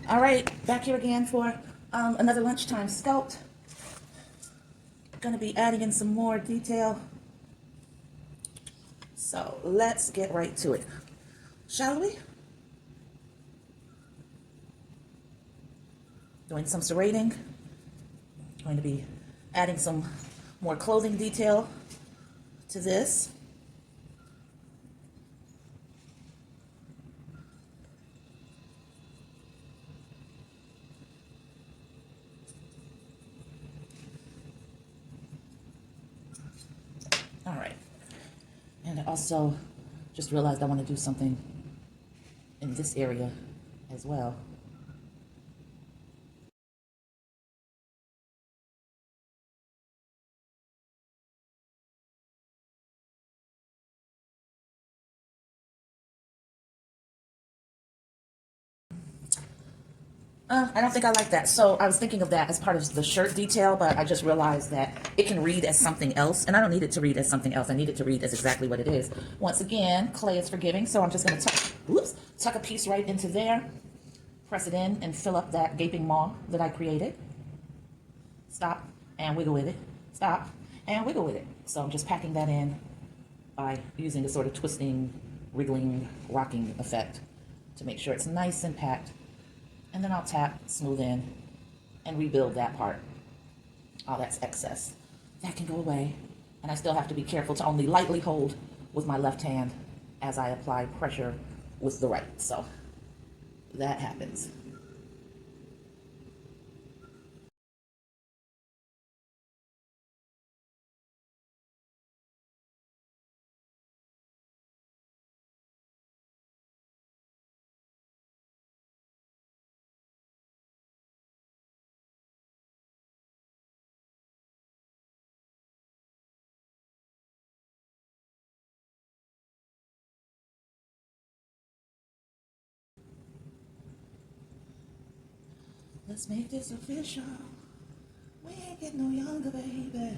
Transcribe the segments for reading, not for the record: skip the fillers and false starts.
All right, back here again for another lunchtime sculpt. Gonna be adding in some more detail. So let's get right to it, shall we? Doing some serrating. Going to be adding some more clothing detail to this. All right, and I also just realized I want to do something in this area as well. I don't think I like that. So I was thinking of that as part of the shirt detail, but I just realized that it can read as something else, and I don't need it to read as something else. I need it to read as exactly what it is. Once again, clay is forgiving, so I'm just going to tuck a piece right into there, press it in, and fill up that gaping maw that I created. Stop and wiggle with it. Stop and wiggle with it. So I'm just packing that in by using a sort of twisting, wriggling, rocking effect to make sure it's nice and packed. And then I'll tap, smooth in, and rebuild that part. Oh, that's excess. That can go away. And I still have to be careful to only lightly hold with my left hand as I apply pressure with the right. So that happens. Let's make this official. We ain't getting no younger, baby.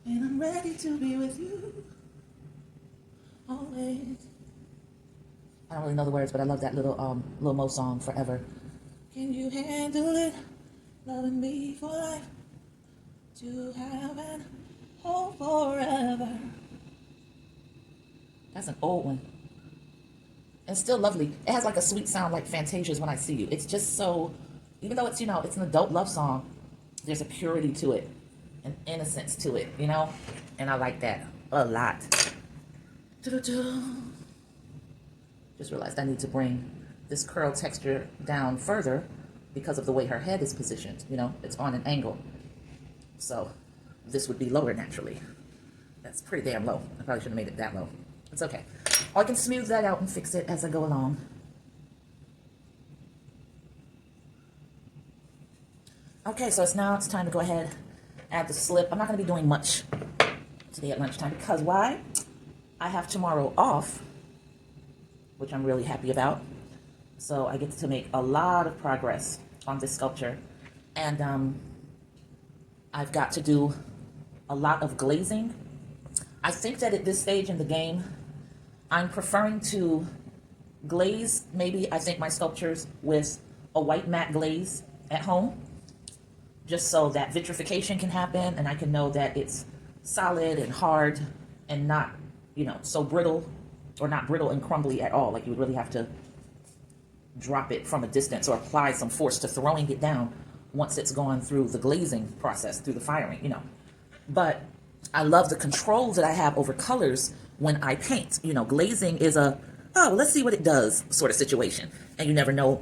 And I'm ready to be with you always. I don't really know the words, but I love that little Lil Mo song, Forever. Can you handle it? Loving me for life. To have and hold forever. That's an old one. And still lovely. It has like a sweet sound like Fantasia's When I See You. It's just so, even though it's, you know, it's an adult love song, there's a purity to it, an innocence to it, you know? And I like that a lot. Just realized I need to bring this curl texture down further because of the way her head is positioned, you know? It's on an angle. So this would be lower naturally. That's pretty damn low. I probably shouldn't have made it that low. It's okay. I can smooth that out and fix it as I go along. Okay, so it's time to go ahead, add the slip. I'm not going to be doing much today at lunchtime because why? I have tomorrow off, which I'm really happy about. So I get to make a lot of progress on this sculpture. And I've got to do a lot of glazing. I think that at this stage in the game, I'm preferring to glaze, maybe I think my sculptures with a white matte glaze at home, just so that vitrification can happen and I can know that it's solid and hard and not, you know, so brittle, or not brittle and crumbly at all. Like you would really have to drop it from a distance or apply some force to throwing it down once it's gone through the glazing process, through the firing, you know. But I love the control that I have over colors when I paint. You know, glazing is a, oh, let's see what it does sort of situation. And you never know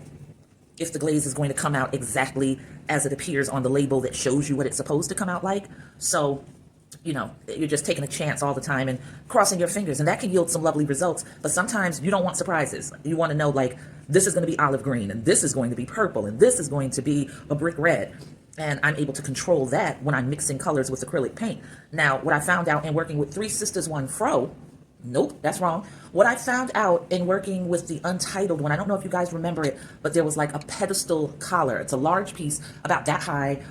if the glaze is going to come out exactly as it appears on the label that shows you what it's supposed to come out like. So, you know, you're just taking a chance all the time and crossing your fingers, and that can yield some lovely results. But sometimes you don't want surprises. You want to know, like, this is going to be olive green, and this is going to be purple, and this is going to be a brick red. And I'm able to control that when I'm mixing colors with acrylic paint. Now, what I found out in working with Three Sisters One Fro, nope, that's wrong. What I found out in working with the Untitled one, I don't know if you guys remember it, but there was like a pedestal collar. It's a large piece, about that high.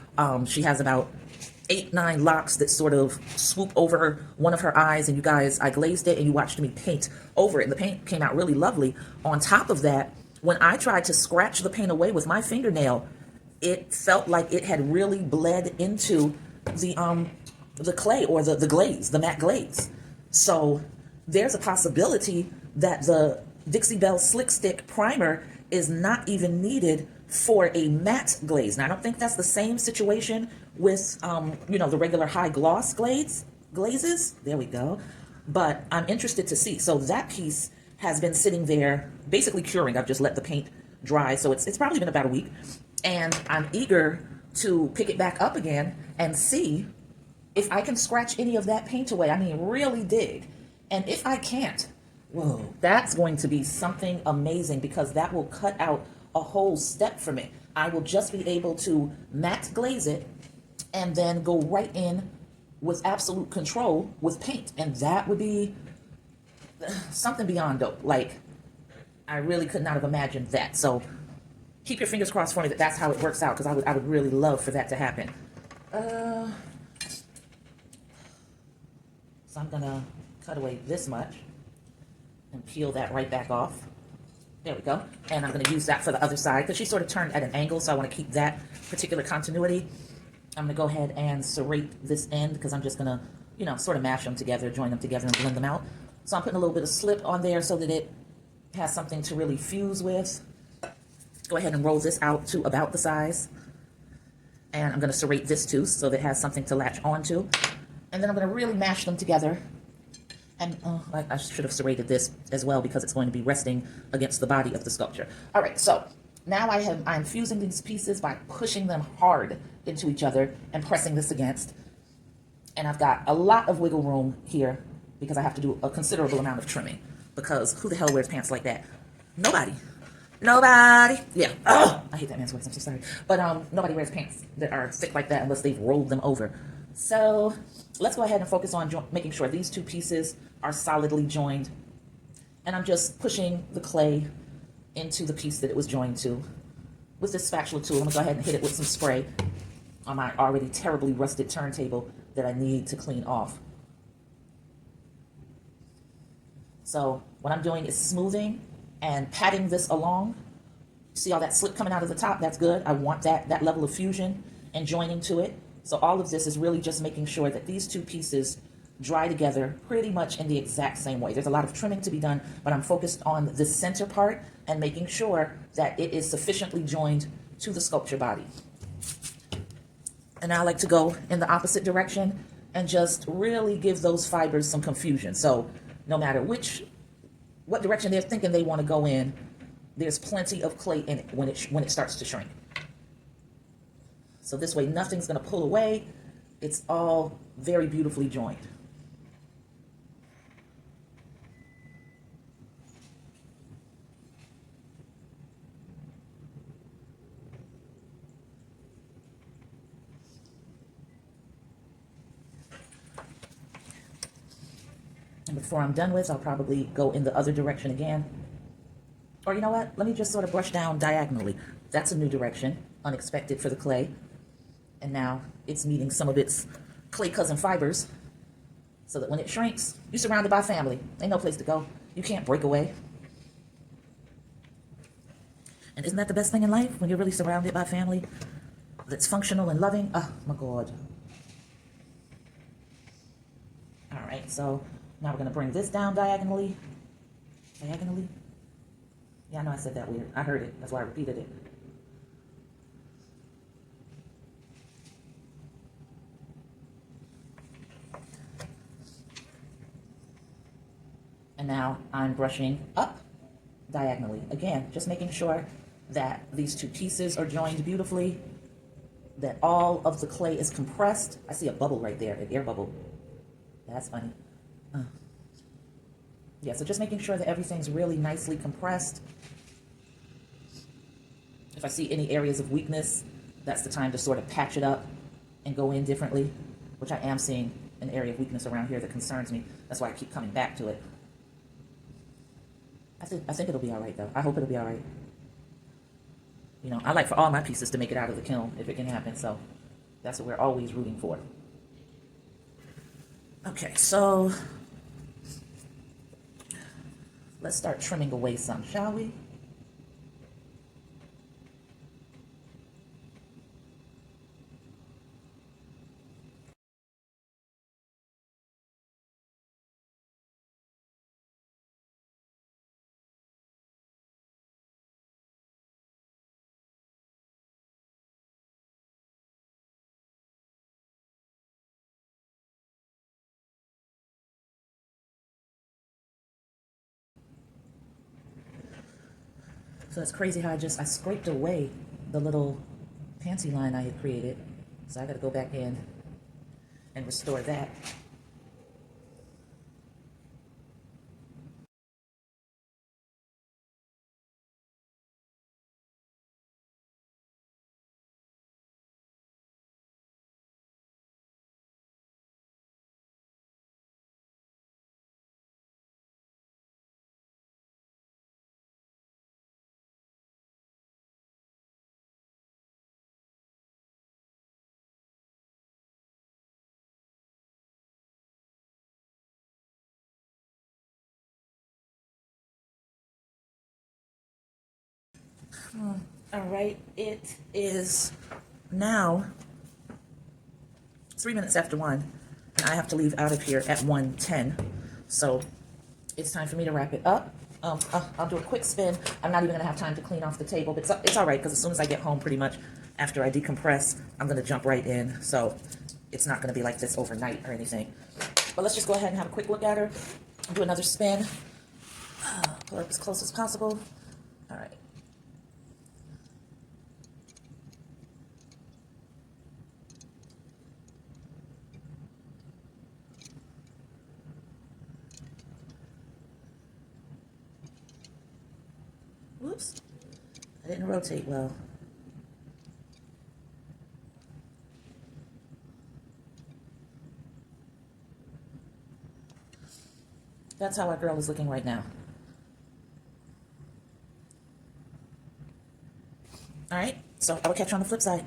She has about 8, 9 locks that sort of swoop over one of her eyes. And you guys, I glazed it and you watched me paint over it. And the paint came out really lovely. On top of that, when I tried to scratch the paint away with my fingernail, it felt like it had really bled into the clay or the glaze, the matte glaze. So there's a possibility that the Dixie Belle Slick Stick primer is not even needed for a matte glaze. Now, I don't think that's the same situation with, you know, the regular high gloss glazes. There we go. But I'm interested to see. So that piece has been sitting there basically curing. I've just let the paint dry. So it's probably been about a week. And I'm eager to pick it back up again and see if I can scratch any of that paint away. I mean, really dig. And if I can't, whoa, that's going to be something amazing, because that will cut out a whole step for me. I will just be able to matte glaze it and then go right in with absolute control with paint. And that would be something beyond dope. Like, I really could not have imagined that. So keep your fingers crossed for me that that's how it works out, because I would really love for that to happen. So I'm gonna cut away this much and peel that right back off. There we go. And I'm gonna use that for the other side, because she sort of turned at an angle, so I want to keep that particular continuity. I'm gonna go ahead and serrate this end, because I'm just gonna, you know, sort of mash them together, join them together and blend them out. So I'm putting a little bit of slip on there so that it has something to really fuse with. Go ahead and roll this out to about the size. And I'm gonna serrate this too, so that it has something to latch onto. And then I'm gonna really mash them together. And I should have serrated this as well, because it's going to be resting against the body of the sculpture. All right, so now I'm fusing these pieces by pushing them hard into each other and pressing this against. And I've got a lot of wiggle room here, because I have to do a considerable amount of trimming, because who the hell wears pants like that? Nobody. Nobody. Yeah. Oh, I hate that man's voice. I'm so sorry. But nobody wears pants that are thick like that unless they've rolled them over. So let's go ahead and focus on making sure these two pieces are solidly joined. And I'm just pushing the clay into the piece that it was joined to with this spatula tool. I'm gonna go ahead and hit it with some spray on my already terribly rusted turntable that I need to clean off. So what I'm doing is smoothing and patting this along. See all that slip coming out of the top? That's good. I want that level of fusion and joining to it. So all of this is really just making sure that these two pieces dry together pretty much in the exact same way. There's a lot of trimming to be done, but I'm focused on the center part and making sure that it is sufficiently joined to the sculpture body. And I like to go in the opposite direction and just really give those fibers some confusion. So no matter what direction they're thinking they want to go in, there's plenty of clay in it when it starts to shrink. So this way nothing's going to pull away. It's all very beautifully joined. And before I'm done with, I'll probably go in the other direction again. Or you know what? Let me just sort of brush down diagonally. That's a new direction, unexpected for the clay. And now it's meeting some of its clay cousin fibers, so that when it shrinks, you're surrounded by family. Ain't no place to go. You can't break away. And isn't that the best thing in life, when you're really surrounded by family that's functional and loving? Oh my God. All right, so now we're gonna bring this down diagonally. Diagonally? Yeah, I know I said that weird. I heard it, that's why I repeated it. And now I'm brushing up diagonally. Again, just making sure that these two pieces are joined beautifully, that all of the clay is compressed. I see a bubble right there, an air bubble. That's funny. Yeah, so just making sure that everything's really nicely compressed. If I see any areas of weakness, that's the time to sort of patch it up and go in differently, which I am seeing an area of weakness around here that concerns me. That's why I keep coming back to it. I think it'll be all right, though. I hope it'll be all right. You know, I like for all my pieces to make it out of the kiln if it can happen, so that's what we're always rooting for. Okay, so let's start trimming away some, shall we? So it's crazy how I scraped away the little panty line I had created. So I got to go back in and restore that. All right, it is now 3 minutes after 1, and I have to leave out of here at 1:10. So it's time for me to wrap it up. I'll do a quick spin. I'm not even gonna have time to clean off the table, but it's all right, because as soon as I get home, pretty much after I decompress, I'm gonna jump right in. So it's not gonna be like this overnight or anything. But let's just go ahead and have a quick look at her. Do another spin. Pull her up as close as possible. All right. Whoops, I didn't rotate well. That's how our girl is looking right now. All right, so I will catch you on the flip side.